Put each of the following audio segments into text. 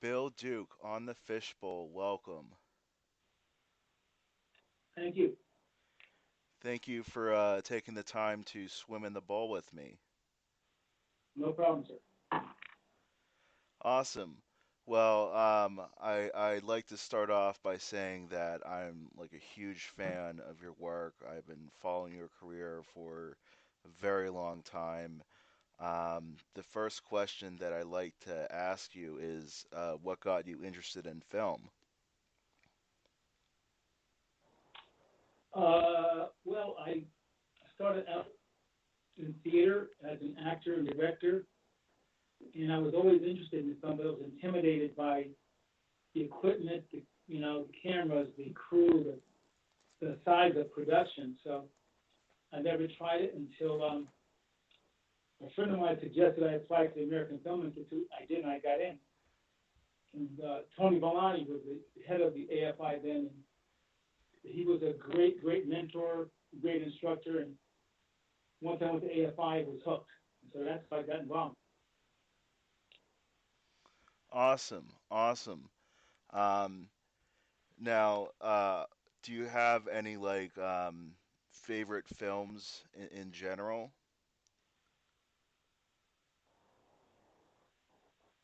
Bill Duke on the Fishbowl. Welcome. Thank you. Thank you for taking the time to swim in the bowl with me. No problem, sir. Awesome. Well, I'd like to start off by saying that I'm like a huge fan of your work. I've been following your career for a very long time. The first question that I like to ask you is, what got you interested in film? Well, I started out in theater as an actor and director, and I was always interested in film, but I was intimidated by the equipment, the cameras, the crew, the size of production. So I never tried it until a friend of mine suggested I apply to the American Film Institute. I did, and I got in. And Tony Vellani was the head of the AFI then, and he was a great, great mentor, great instructor, and once I went to AFI, I was hooked. And so that's how I got involved. Awesome, awesome. Um, Now, do you have any like favorite films in general?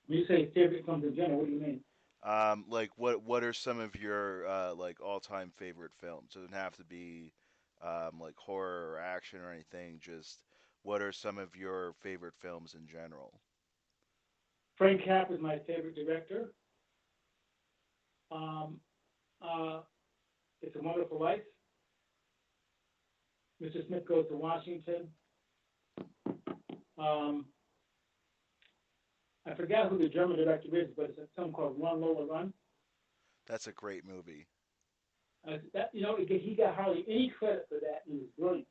When you say favorite films in general, what do you mean? Like what are some of your like all-time favorite films? It doesn't have to be like horror or action or anything. Just what are some of your favorite films in general? Frank Capra is my favorite director. Um, uh, it's a Wonderful Life. Mr. Smith Goes to Washington. Um, I forgot who the German director is, but it's a film called Run Lola Run. That's a great movie. He got hardly any credit for that. And it was brilliant.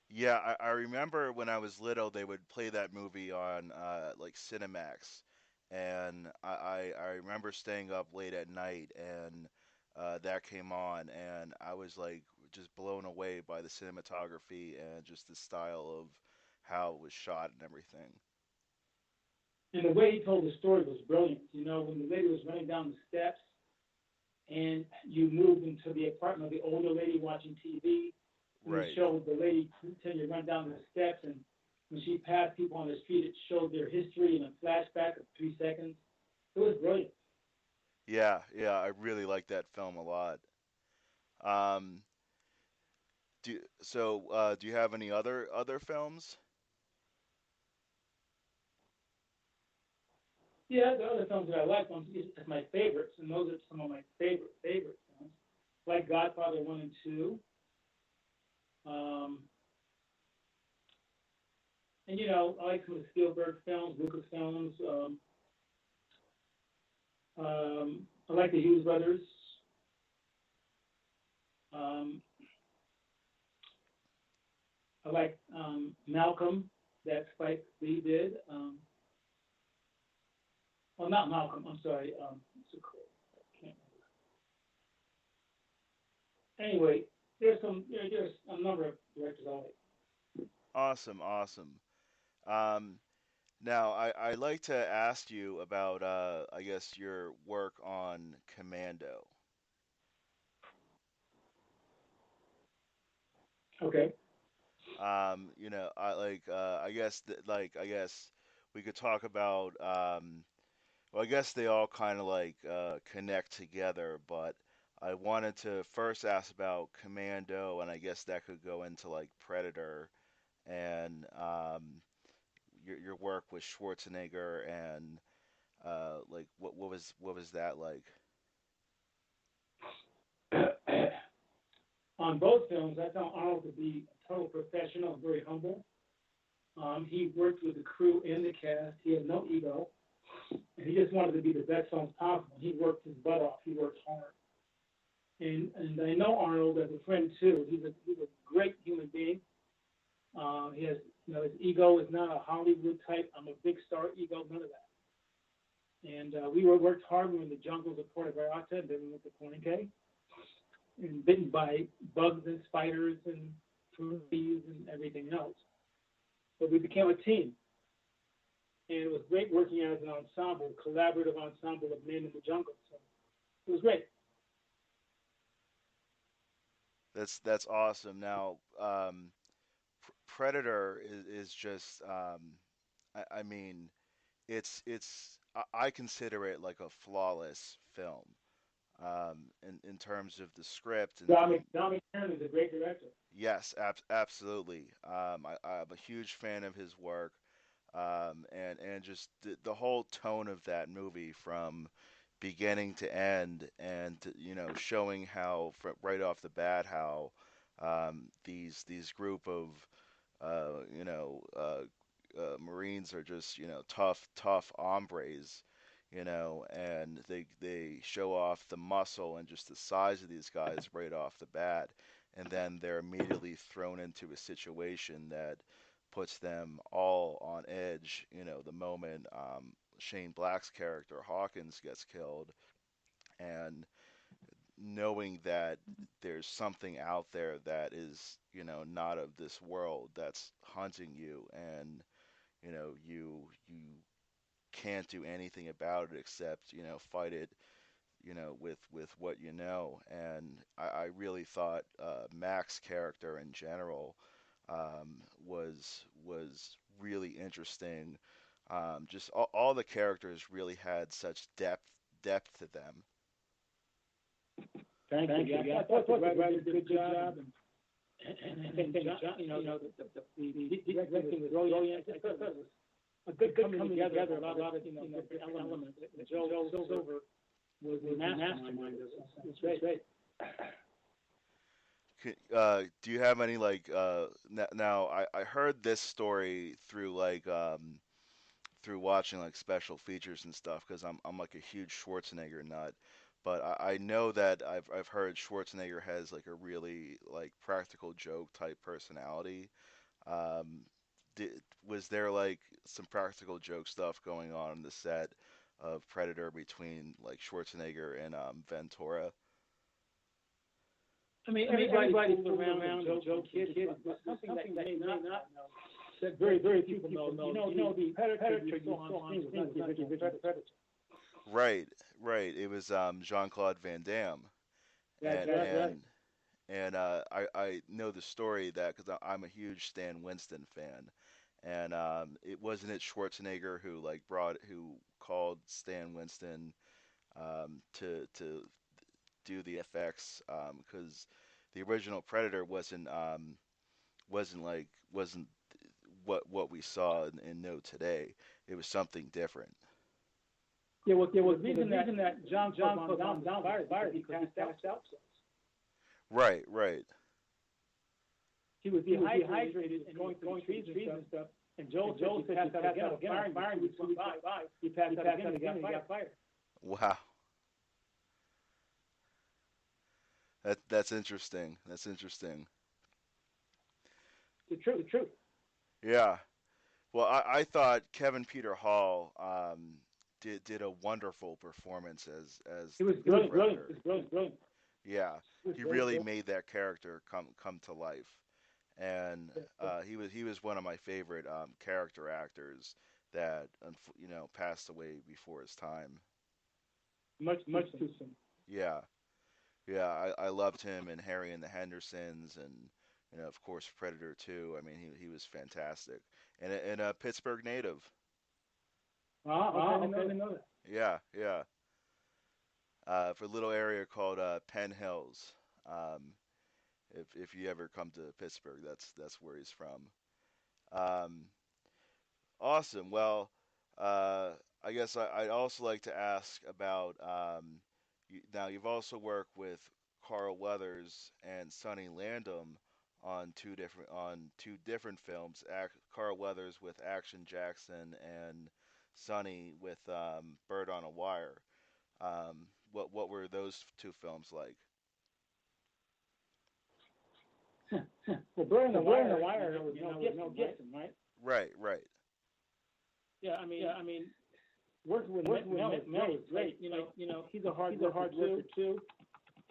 Yeah, I remember when I was little, they would play that movie on like Cinemax, and I remember staying up late at night and that came on, and I was like just blown away by the cinematography and just the style of how it was shot and everything. And the way he told the story was brilliant. When the lady was running down the steps and you moved into the apartment of the older lady watching TV, and it Right. showed the lady continue to run down the steps, and when she passed people on the street, it showed their history in a flashback of 3 seconds. It was brilliant. Yeah, yeah, I really like that film a lot. Um, do you have any other films? Yeah, the other films that I like, ones is my favorites, and those are some of my favorite films, like Godfather 1 and 2. Um, and I like some of the Spielberg films, Lucas films. I like the Hughes brothers. Um, I like Malcolm that Spike Lee did. Well, not Malcolm. I'm sorry. What's it called? I can't remember. Anyway, there's a number of directors I like. Awesome, awesome. Um, Now, I like to ask you about, I guess, your work on Commando. Okay. I guess we could talk about, well, I guess they all kind of like connect together, but I wanted to first ask about Commando, and I guess that could go into like Predator and your work with Schwarzenegger and like what was that like? On both films, I found Arnold to be a total professional, very humble. He worked with the crew and the cast. He had no ego, and he just wanted to be the best films possible. He worked his butt off. He worked hard. And I know Arnold as a friend too. He's a great human being. He has his ego is not a Hollywood type. I'm a big star ego, none of that. And worked hard. We were in the jungles of Puerto Vallarta, and then we went to Palenque, and bitten by bugs and spiders and fleas and everything else. But we became a team. and it was great working as an ensemble, collaborative ensemble of men in the jungle. So it was great. That's awesome. Now, Predator is just I mean it's I consider it like a flawless film in terms of the script Dominic Kern is a great director. yes, absolutely. I'm a huge fan of his work, and just the whole tone of that movie from beginning to end, and showing how right off the bat how these group of Marines are just tough hombres, and they show off the muscle and just the size of these guys right off the bat, and then they're immediately thrown into a situation that puts them all on edge. The moment Shane Black's character Hawkins gets killed, and knowing that there's something out there that is not of this world that's hunting you, and you can't do anything about it except fight it with what and I really thought Mac's character in general was really interesting. Just all the characters really had such depth to them. Thank you. Yeah, I thought the writer did a good job, and John, the directing was brilliant. I thought it was a good coming together of a lot of different elements. Joe Silver was the mastermind of this. It's great. Do you have any like now I heard this story through like through watching like special features and stuff because I'm like a huge Schwarzenegger nut. But I know that I've heard Schwarzenegger has like a really like practical joke type personality. Um, was there like some practical joke stuff going on the set of Predator between like Schwarzenegger and Ventura? I mean, everybody fools around and joke kid, but something that you may not know, that very few people know. The Predator you saw on screen was not the original Predator. Right, right. It was Jean-Claude Van Damme, That's and right. I know the story that because I'm a huge Stan Winston fan, and it wasn't it Schwarzenegger who like who called Stan Winston to do the effects because the original Predator wasn't what we saw and know today. It was something different. Yeah, well, the reason that John put down fired because he passed out. Right, right. He was dehydrated and going through trees and stuff. And Joel said he passed out again. Firing 2 weeks by. He passed out again and he got fired. Wow, that's interesting. That's interesting. The truth. Yeah. Well, I thought Kevin Peter Hall did a wonderful performance as He was the brilliant. Predator. He was brilliant. Yeah, He was he very really brilliant. made that character come to life, and he was one of my favorite character actors that passed away before his time. Much too soon. Yeah, yeah, I loved him in Harry and the Hendersons, and of course Predator 2. I mean, he was fantastic, and a Pittsburgh native. Okay, I didn't know that. Yeah, yeah. For a little area called Penn Hills. Um, if you ever come to Pittsburgh, that's where he's from. Um, awesome. Well, uh, I guess I'd also like to ask about now you've also worked with Carl Weathers and Sonny Landham on two different films. Carl Weathers with Action Jackson and Sonny with Bird on a Wire. What were those two films like? Well, Bird on the Wire was no Gibson, right? Right, right. Yeah, I mean, working with Mel is great. He's a hard worker too.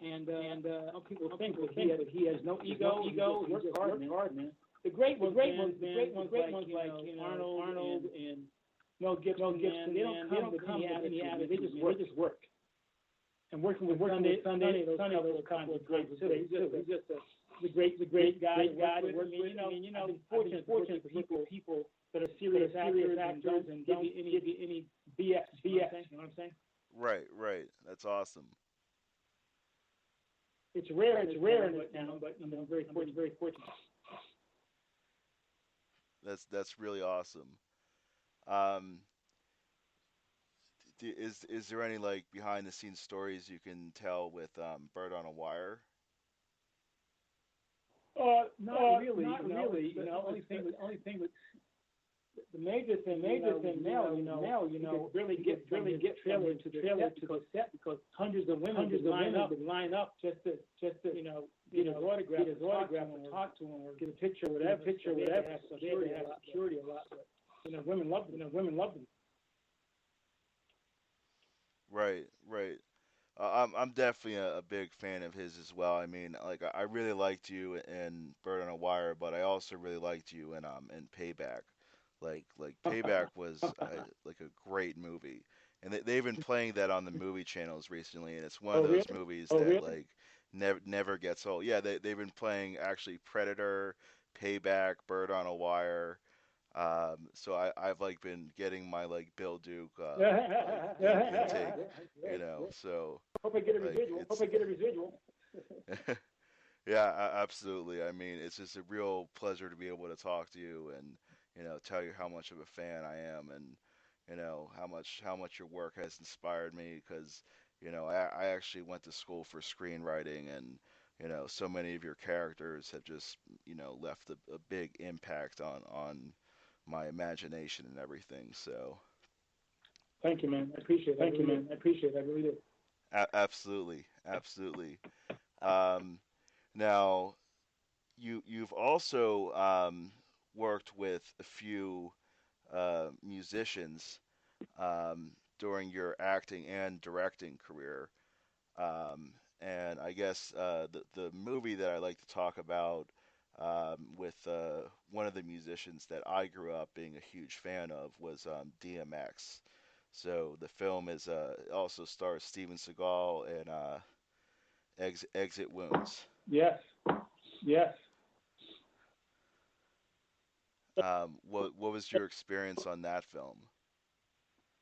And some people think that he has no ego. He works hard, man. The great ones, like Arnold and Mel Gibson, man, they don't come with any attitude. They just work. And working with Sunday, those couple of great too. He's just a great guy to work with. I've been fortunate to work with people that are serious actors and don't give you any BS. You know what I'm saying? Right, right. That's awesome. It's rare in this town, but I'm very fortunate. That's really awesome. Um, is there any like behind the scenes stories you can tell with Bird on a Wire? Not really. Only thing with the major thing now, you could really get trailer to the set because hundreds of women would line up just to get his autograph, talk to him, or get a picture, whatever. So they had to have security a lot, but women loved him. Right, right. I'm definitely a big fan of his as well. I mean, like I really liked you in Bird on a Wire, but I also really liked you in Payback. Like Payback was like a great movie, and they've been playing that on the movie channels recently, and it's one of Oh those really? movies that like never gets old. Yeah, they've been playing actually Predator, Payback, Bird on a Wire. So I've like been getting my like Bill Duke like intake, you know. So Hope I get a like residual. it's yeah, absolutely. I mean, it's just a real pleasure to be able to talk to you and tell you how much of a fan I am and how much your work has inspired me because I actually went to school for screenwriting and so many of your characters have just left a big impact on my imagination and everything. So Thank you, man. I appreciate it. Thank you, man. I appreciate it. I really do. absolutely, absolutely. Um, Now you've also worked with a few musicians during your acting and directing career. And I guess the movie that I like to talk about with one of the musicians that I grew up being a huge fan of was DMX. So the film is also stars Steven Seagal and Exit Wounds. Yes. Yes. What was your experience on that film?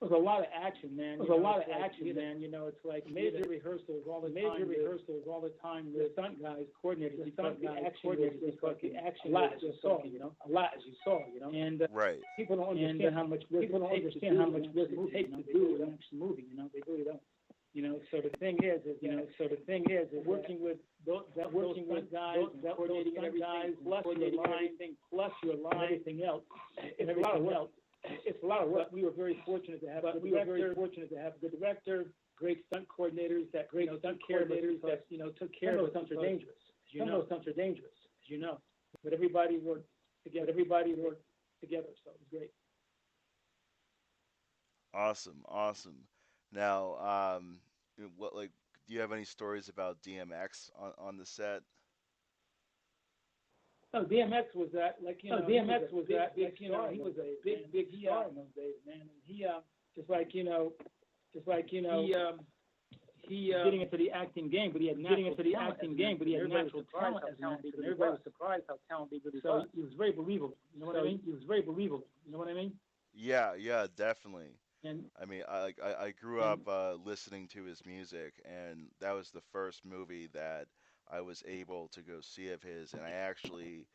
It was a lot of action, man. It's like major rehearsals all the time. The stunt guys, coordinators, because the action. A lot, as you saw, And Right. people don't understand how much work it takes to do an action movie. They really don't. So the thing is working with those guys, coordinating everything, plus your line, everything else. It's a lot of work. It's a lot of work. We were very fortunate to have a good director, great stunt coordinators that took care of us. Some of those stunts are dangerous. As you know. But everybody worked together. So it was great. Awesome, awesome. Now, what like do you have any stories about DMX on the set? No, DMX was that he was a big star in those days, man. And he getting into the acting game, but he had natural talent as an actor. And everybody was surprised how talented he really was. So he was very believable. You know what I mean? Yeah, yeah, definitely. And I mean, I grew up listening to his music, and that was the first movie that I was able to go see of his, and I actually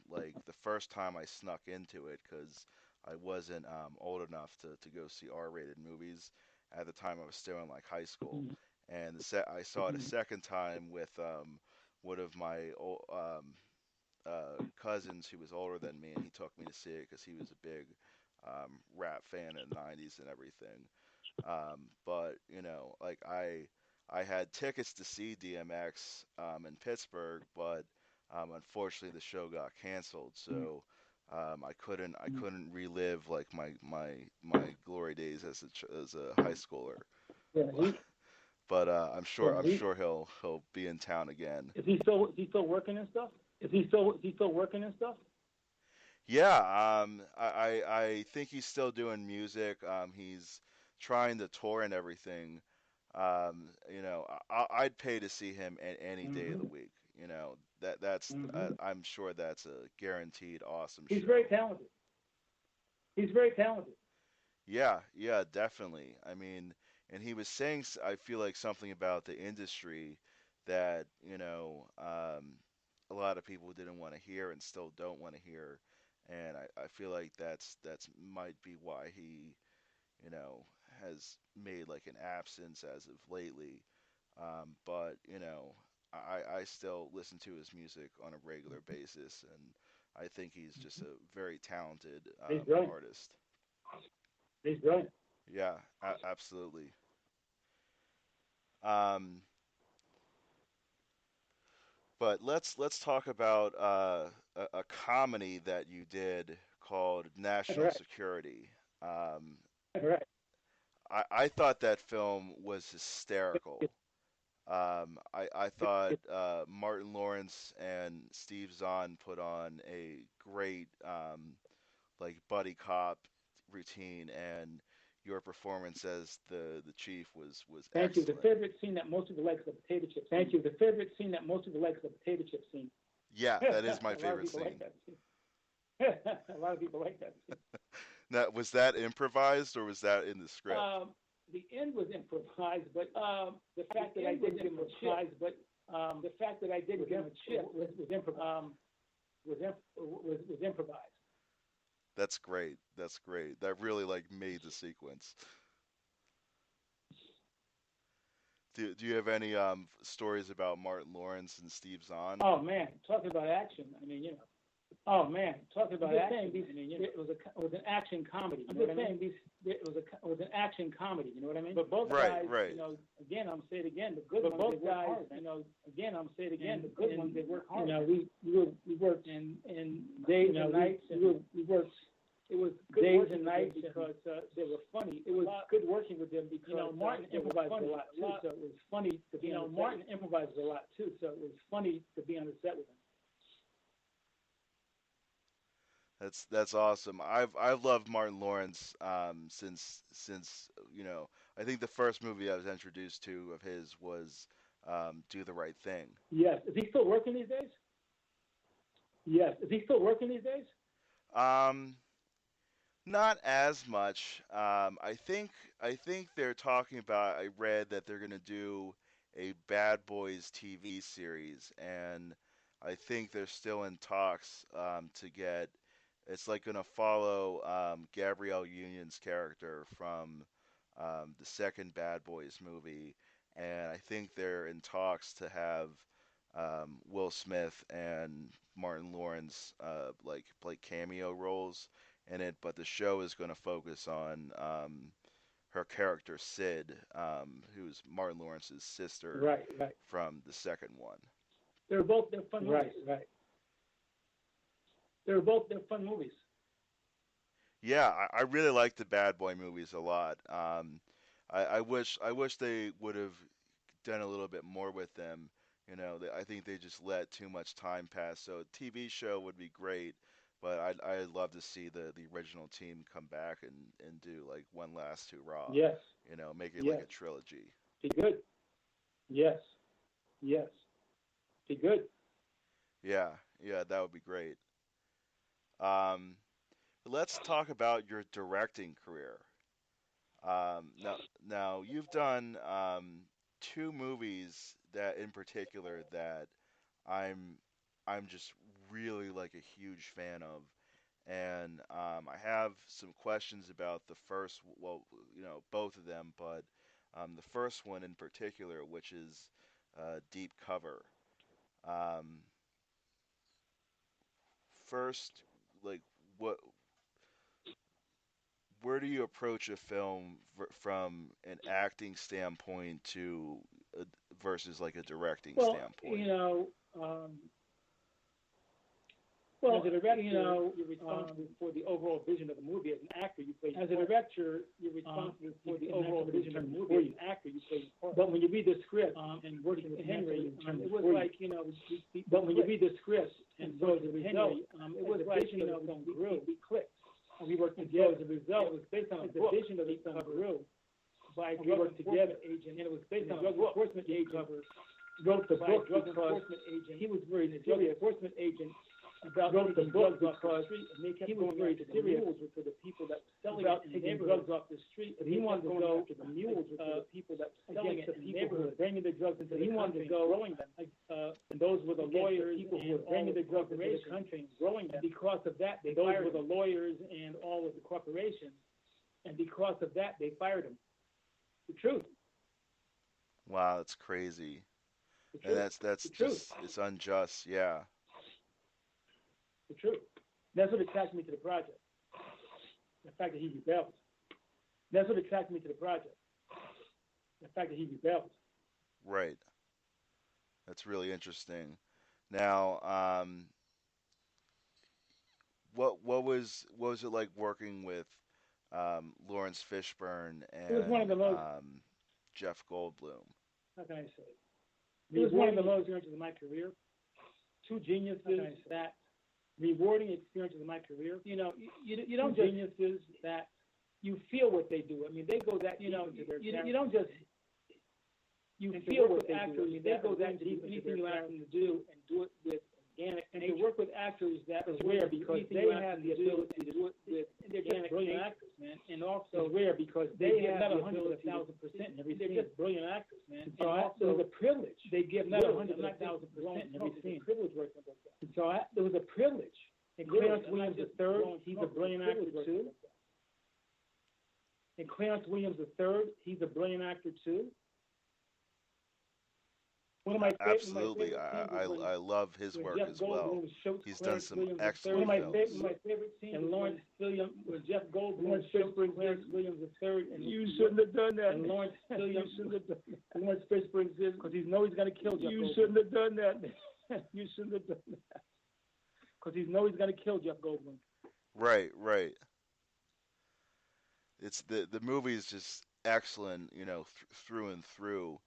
like the first time I snuck into it because I wasn't old enough to go see R-rated movies. At the time, I was still in like high school, mhm, and I saw it a mhm, second time with one of my cousins who was older than me, and he took me to see it because he was a big rap fan in the '90s and everything. But like I had tickets to see DMX in Pittsburgh, but unfortunately the show got canceled, mhm, so I mhm. couldn't relive like my glory days as a high schooler. Yeah, But I'm he sure he'll be in town again. is he still working and stuff? Is he still working and stuff? Yeah, I think he's still doing music. He's trying to tour and everything. I'd pay to see him any day of the Hmm. week. That's Hmm. I'm sure that's a guaranteed awesome He's very show. talented. He's very talented. Yeah, yeah, definitely. I mean, and he was saying, I feel like something about the industry that, a lot of people didn't want to hear and still don't want to hear. And I feel like that's might be why he, has made like an absence as of lately. But, I still listen to his music on a regular basis, and I think he's just a very talented He's brilliant. artist. He's brilliant. Yeah, absolutely. Um, but let's talk about a comedy that you did called National Right. Security. Um, Right. I thought that film was hysterical. I thought Martin Lawrence and Steve Zahn put on a great like buddy cop routine, and your performance as the chief was Thank you. The excellent. favorite scene that most of you like is the potato chip. Thank you. The favorite scene that most of you like is the potato chip scene. Yeah, that is my A lot of favorite people like scene. that scene. A lot of people like that scene. Now, was that improvised or was that in the script? The end was improvised, but the fact that I did give him a chip, but the fact that I did give him a chip was improvised. That's great. That's great. That really like made the sequence. Do you have any stories about Martin Lawrence and Steve Zahn? Oh man, talking about action. I mean, you know. Oh man, talking about action. I mean, you know, it was an action comedy. You know what I mean? It was an action comedy. You know what I mean? But both Right, guys, right. you know, again, I'm say it again, the good ones. Both guys, you know, again, I'm say it again, the good ones. They work hard. You know, we worked in days and nights. We worked. It was good days and nights because they were funny. It was good working with them because Martin improvised a lot too. So it was funny to be on the set. Martin improvised a lot too. So it was funny to be on the set with him. That's awesome. I've loved Martin Lawrence since I think the first movie I was introduced to of his was Do the Right Thing. Yes. Is he still working these days? Yes. Is he still working these days? Um, Not as much. I think they're talking about. I read that they're gonna do a Bad Boys TV series, and I think they're still in talks to get. It's like gonna follow Gabrielle Union's character from the second Bad Boys movie, and I think they're in talks to have Will Smith and Martin Lawrence like play cameo roles in it, but the show is going to focus on her character Sid, who's Martin Lawrence's sister Right, right. from the second one. They're fun movies. Right, right. They're fun movies. Yeah, I really like the Bad Boy movies a lot. I wish they would have done a little bit more with them. I think they just let too much time pass. So a TV show would be great, but I'd love to see the original team come back and do like one last hurrah. Yes, Make it like yes. a trilogy. Be good. Yes, yes. Be good. Yeah, yeah, that would be great. Um, let's talk about your directing career. Now you've done two movies that, in particular, that I'm I'm just really like a huge fan of, and I have some questions about the first. Well, both of them, but the first one in particular, which is Deep Cover. Um, First, like, what where do you approach a film from an acting standpoint to a, versus like a directing Well, standpoint? um, Well, as a director, you're responsible for the overall vision of the movie. As an actor, you play. As a director, you're responsible for the overall vision of the movie. As an actor, you play. But when you read the script and working with Henry, it was like But when you read the script and so as a result, it was like we clicked. And we worked together. As a result, it was based on the vision of the Peru by drug enforcement agent, and it was based on a drug enforcement agent wrote the book drug enforcement agent. He was very drug enforcement agent about wrote the book because he was very serious with the people that were selling about taking drugs off the street. And he wanted to go to the mules with the people that were selling it in the neighborhood, bringing the drugs into the country. He wanted to go growing them. And those were the lawyers, people who were bringing the drugs into the country and growing them. Because of that, those were the lawyers and all of the corporations. And because of that, they fired him. The truth. Wow, that's crazy. And that's the truth. just it's unjust. Yeah. The truth. That's what attracted me to the project. The fact that he rebelled. That's what attracted me to the project. The fact that he rebelled. Right. That's really interesting. Now, what was it like working with Lawrence Fishburne It was one of and the most. Jeff Goldblum? How can I say? It was one of the lowest experiences of my career. Two geniuses that rewarding experiences of my career. You don't just geniuses that you feel what they do. I mean, they go that you don't just you feel what they do. I mean, they go that deep. Anything you ask them to do and do it with organic. And to work with actors that is rare because they have the ability to do it with. They're just brilliant actors, man. And also rare because they have not 100%. They're just brilliant actors, man. And so it was a privilege. They give not 100,000% in every scene. Privilege working with them. And so it was a privilege. And Clarence Williams III, he's a brilliant actor too. And Clarence Williams III, he's a brilliant actor too. One of my Absolutely, I love his work Jeff as well. He's done some Williams excellent one films. of my favorite scenes. And Lawrence Williams, with Jeff Goldblum, Clarence Williams III, and you shouldn't have done that. And Lawrence Williams, Lawrence Fishburne says because he knows he's going to kill Jeff. You shouldn't have done that. You shouldn't have done that. Because he knows he's going to kill Jeff Goldblum. Right, right. It's the movie is just excellent, through and through,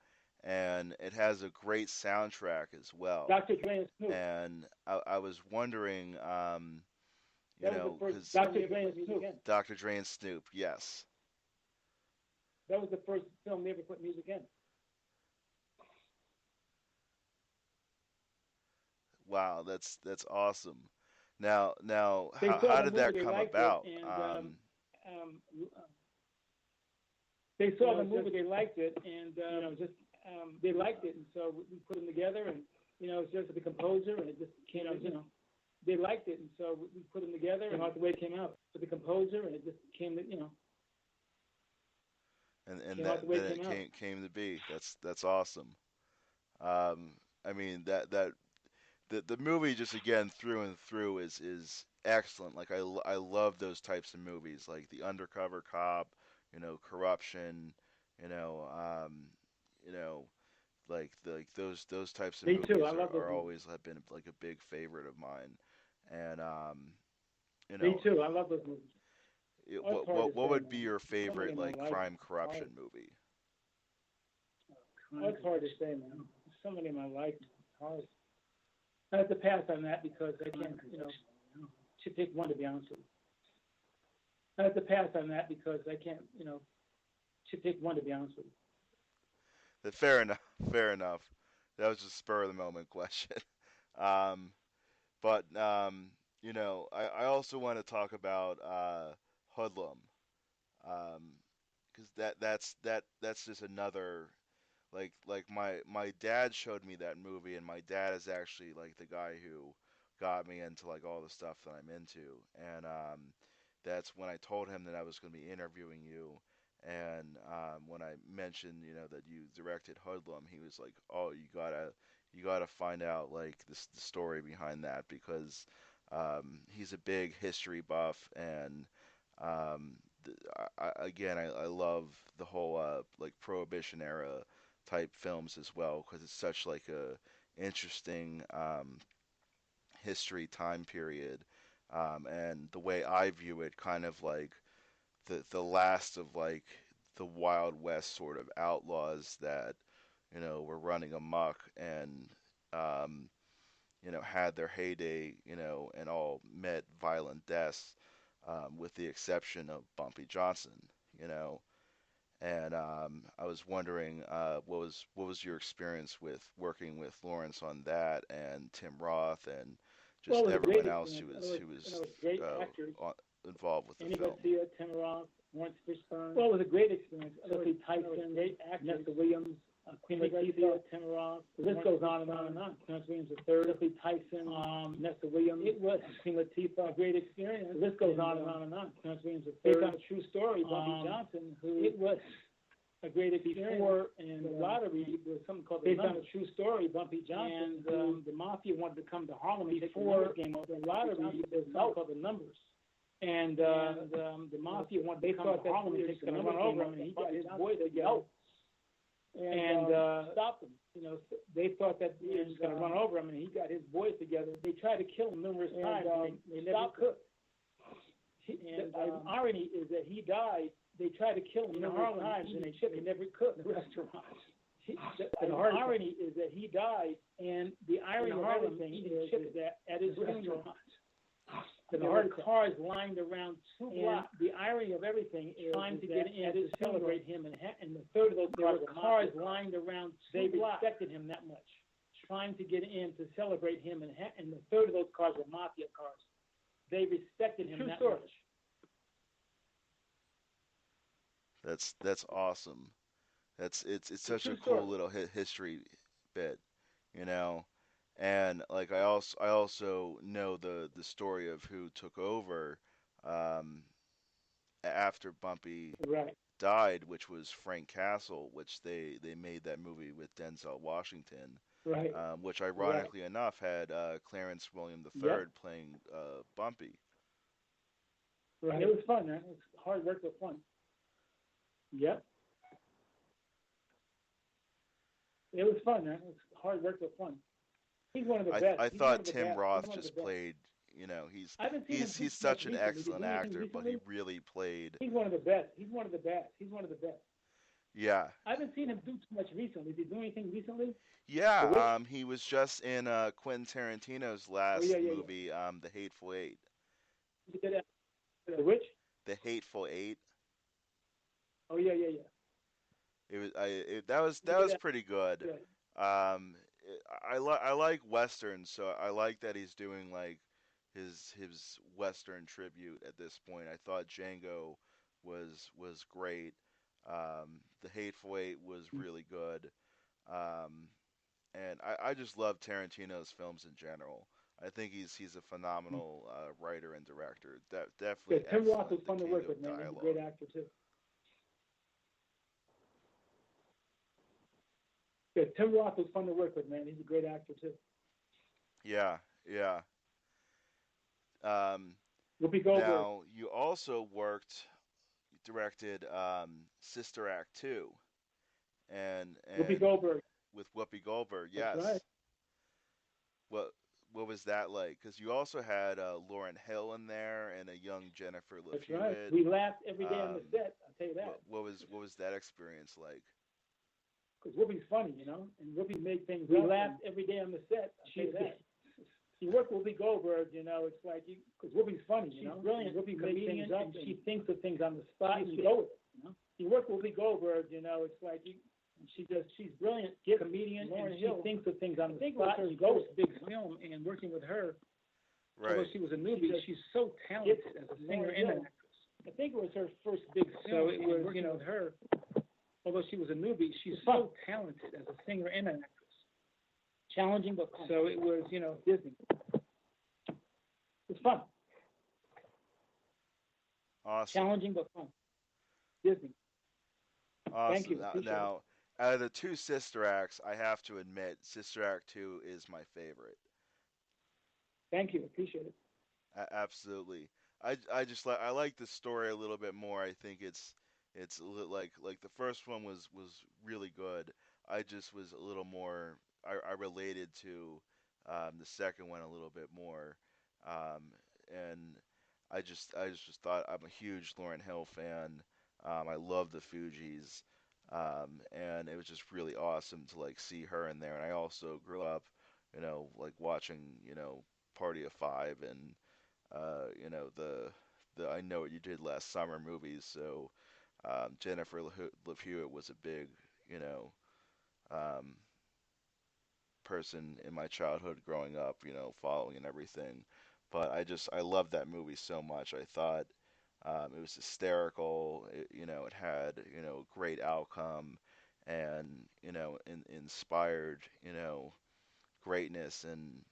and it has a great soundtrack as well. Dr. Dre and Snoop. And I was wondering, because Dr. Dre and Snoop. Dr. Dre and Snoop, yes. That was the first film they ever put music in. Wow, that's awesome. Now, How did that come about? They saw the movie, they liked it, and they liked it, and so we put them together, and it's just the composer, and it just came out, they liked it, and so we put them together, and the way it came out with the composer, and it just came, And then it came to be. That's awesome. I mean the movie just again through and through is excellent. Like I love those types of movies, like the undercover cop, corruption, you know, um, you know, like those types of Me movies too. I love those are movies. always have been like a big favorite of mine. And Me too. I love those movies. what would be your Somebody favorite in my like life. crime corruption movie? It's hard to say, man. Somebody in my life. It's hard. I have to pass on that because I can't, to pick one to be honest with you. I have to pass on that because I can't, to pick one to be honest with you. Fair enough. Fair enough. That was just spur of the moment question. Um, but I also want to talk about Hoodlum, because that's just another like my dad showed me that movie, and my dad is actually like the guy who got me into like all the stuff that I'm into, and that's when I told him that I was going to be interviewing you, and when I mentioned that you directed Hoodlum, he was like, oh, you gotta find out like the story behind that, because he's a big history buff, and again, I love the whole like Prohibition era type films as well, because it's such like a interesting history time period. And the way I view it, kind of like the last of like the Wild West sort of outlaws that were running amok and um, had their heyday, and all met violent deaths, with the exception of Bumpy Johnson, you know. And I was wondering, what was your experience with working with Lawrence on that, and Tim Roth, and Well, just it was a great everyone else experience. who In was other words, great actors. involved with the Andy film? Garcia, Tim Roth, Lawrence Fishburne. Well, it was a great experience. Cicely Tyson, great actors. Vanessa Williams, Queen Latifah, Tim Roth. The list goes on and on and on. Clarence Williams III, Cicely Tyson, Vanessa Williams. It was Queen Latifah, a great experience. The list goes on and on and on. Clarence Williams III, based on a true story, Bumpy Johnson, who it was a great experience. Before and the lottery was something called based on a true story, Bumpy Johnson. And the mafia wanted to come to Harlem before the lottery. There's something called the numbers. And the mafia wanted to come to Harlem and take the run over him, and he got his boys to yell and stop him. They thought that he was going to run over him, and he got his boys together. They tried to kill him numerous times, and they never could. And the irony is that he died. They tried to kill him numerous times, and they never could in the restaurant. The irony is that he died, and the irony of everything is that at his restaurant, there were cars lined around 2 blocks. The irony of everything is trying to get in to celebrate him, and the third of those cars were cars lined around 2 blocks. They respected him that much. Trying to get in to celebrate him, and the third of those cars were mafia cars. They respected him that much. That's awesome. It's such a cool little history bit, you know. And like I also know the story of who took over, um, after Bumpy Right. died, which was Frank Castle, which they made that movie with Denzel Washington, Right. which Right. ironically enough had Clarence William III Yep. playing Bumpy. Right. It was fun, man. It's hard work but fun. Yep. It was fun, man. It's hard work but fun. He's one of the best. I He's one thought of the Tim best. Roth He's one of the just best. played, he's I haven't seen him he's do he's too much such an recently. Did you excellent do anything actor, but he recently? really played. He's one of the best. He's one of the best. He's one of the best. Yeah. I haven't seen him do too much recently. Did he do anything recently? The Yeah, Witch? he was just in Quentin Tarantino's Oh, last yeah, yeah, yeah. movie, The Hateful Eight. He did that. The Witch? The Hateful Eight. Oh, yeah, yeah, yeah. That He did was that. pretty good. Yeah. I like westerns, so I like that he's doing like his western tribute at this point. I thought Django was great. The Hateful Eight was really good. Um, and I just love Tarantino's films in general. I think he's a phenomenal writer and director. Yeah, Definitely Tim Roth was excellent. The fun to king work of with, man. He's a dialogue. great actor, too. Yeah, Tim Roth was fun to work with, man. He's a great actor, too. Yeah, yeah. Um, Whoopi Goldberg. Now you also directed Sister Act 2, Whoopi and Goldberg. with Whoopi Goldberg. That's Yes. right. What what was that like? Because you also had Lauren Hill in there and a young Jennifer Love That's right. Hewitt. We laughed every day on the Um, set, I'll tell you that. what was that experience like? Because Whoopi's funny, and Whoopi made things we up. We laughed every day on the set, I'll tell you that. You work with Whoopi Goldberg, it's like, because Whoopi's funny, She's brilliant. Whoopi makes things up, and she thinks of things on the spot, and you go with it, You work with Whoopi Goldberg, it's like, she's brilliant, comedian, and she thinks of things on the spot, and you go with big film, and working with her, although Right. she was a newbie, she's so talented as a singer and an actress. I think it was her first big film, so it was, working with her, although she was a newbie, she's so talented as a singer and an actress. Challenging, but fun. So it was, Disney. It's fun. Awesome. Challenging, but fun. Disney. Awesome. Thank you. Now, out of the two Sister Acts, I have to admit, Sister Act 2 is my favorite. Thank you. Appreciate it. Absolutely. I just I like the story a little bit more. I think it's like the first one was really good. I just was a little more. I related to The second one a little bit more, and I just thought I'm a huge Lauryn Hill fan. I love the Fugees, and it was just really awesome to like see her in there. And I also grew up, like watching, Party of Five and the I Know What You Did Last Summer movies. So Jennifer Love Hewitt was a big, you know, um, person in my childhood growing up, following and everything. But I loved that movie so much. I thought it was hysterical. It had great outcome, and inspired greatness and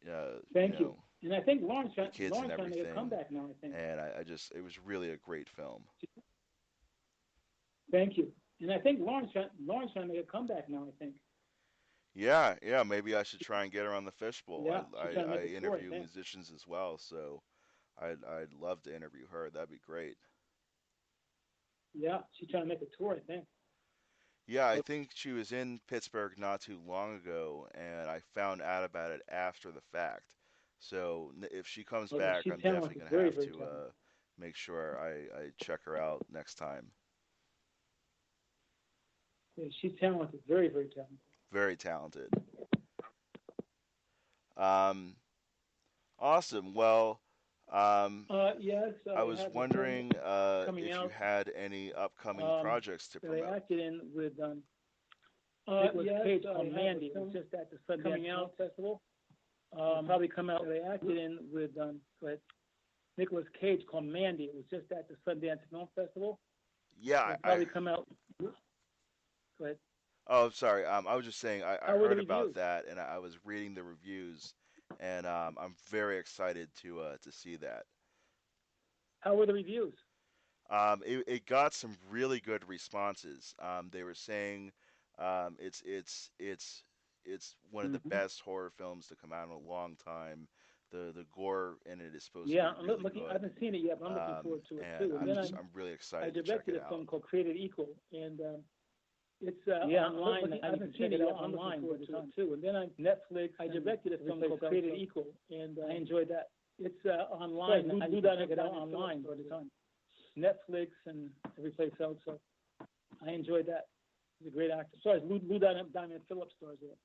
uh, you Thank you. know And I think the kids and Lauren's trying to make a everything. comeback now. I think. And I just it was really a great film. Thank you. And I think Lauren's trying to make a comeback now. I think. Yeah, yeah. Maybe I should try and get her on the Fishbowl. Yeah, she's trying to I make a tour. I interview think. musicians as well, so I'd love to interview her. That'd be great. Yeah, she's trying to make a tour. I think. Yeah, I think she was in Pittsburgh not too long ago, and I found out about it after the fact. So if she comes Oh yeah, back, she's I'm definitely talented. gonna Very have very to talented. make sure I check her out next time. Yeah, she's talented. Very very talented. Very talented. Um, awesome. Well, um, Yes, I I was have a film wondering coming if you out had any upcoming um, projects to that I promote. acted in with Nicolas Yes, Cage I called have a Mandy. It was film just at the Sundance coming Film out. Festival. Probably come out. That I acted in with Nicolas Cage called Mandy. It was just at the Sundance Film Festival. Yeah, It'll probably come out. Go ahead. oh, sorry. I was just saying I How were the heard about reviews? that and I was reading the reviews, and I'm very excited to see that. How were the reviews? It got some really good responses. They were saying it's one of the Mm-hmm. best horror films to come out in a long time. The gore in it is supposed to be Yeah, I'm really looking. I good, haven't seen it yet, but I'm looking forward to it and too. And then I'm really I excited to check directed it a out. film called Created Equal, and it's online. I haven't seen it yet. I'm looking forward to it too. And then Netflix. I directed a film called Created Equal, and I enjoyed that. It's online. I do that it out online all the time. Netflix and every place else. So I enjoyed that. He's a great actor. Sorry, Lou Diamond Phillips stars there.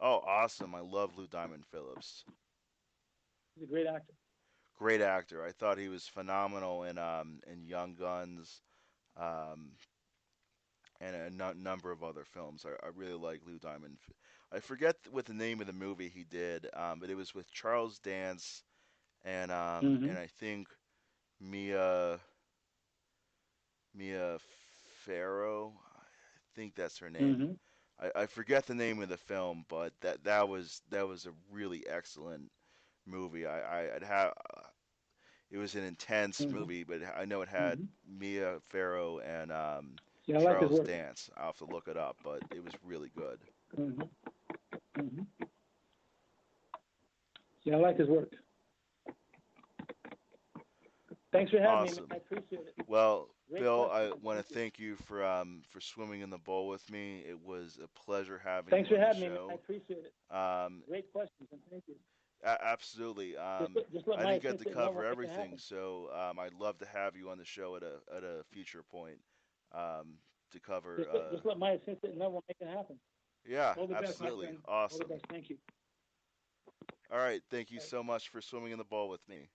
Oh, awesome! I love Lou Diamond Phillips. He's a great actor. Great actor. I thought he was phenomenal in Young Guns, um, and a number of other films. I really like Lou Diamond. I forget what the name of the movie he did, but it was with Charles Dance Mm-hmm. and I think Mia Mia Farrow. I think that's her name. Mm-hmm. I forget the name of the film, but that was a really excellent movie. I'd have it was an intense Mm-hmm. movie, but I know it had Mm-hmm. Mia Farrow and Yeah, I like his Charles work. Dance. I'll have to look it up, but it was really good. Mm-hmm. Mm-hmm. Yeah, I like his work. Thanks for having me. Awesome. I appreciate it. Well, Great Bill, questions. I want Thank to you. thank you for swimming in the bowl with me. It was a pleasure having Thanks you for on the having me. I show. appreciate it. Um, Great questions, and thank you. Absolutely. Just let I my didn't get to assistant know cover when it can everything, happen. so I'd love to have you on the show at a future point to cover. Just let my assistant know when it can happen. Yeah, All the best, my absolutely. friend. All the Awesome. best. Thank you. All right. Thank you Bye. so much for swimming in the bowl with me.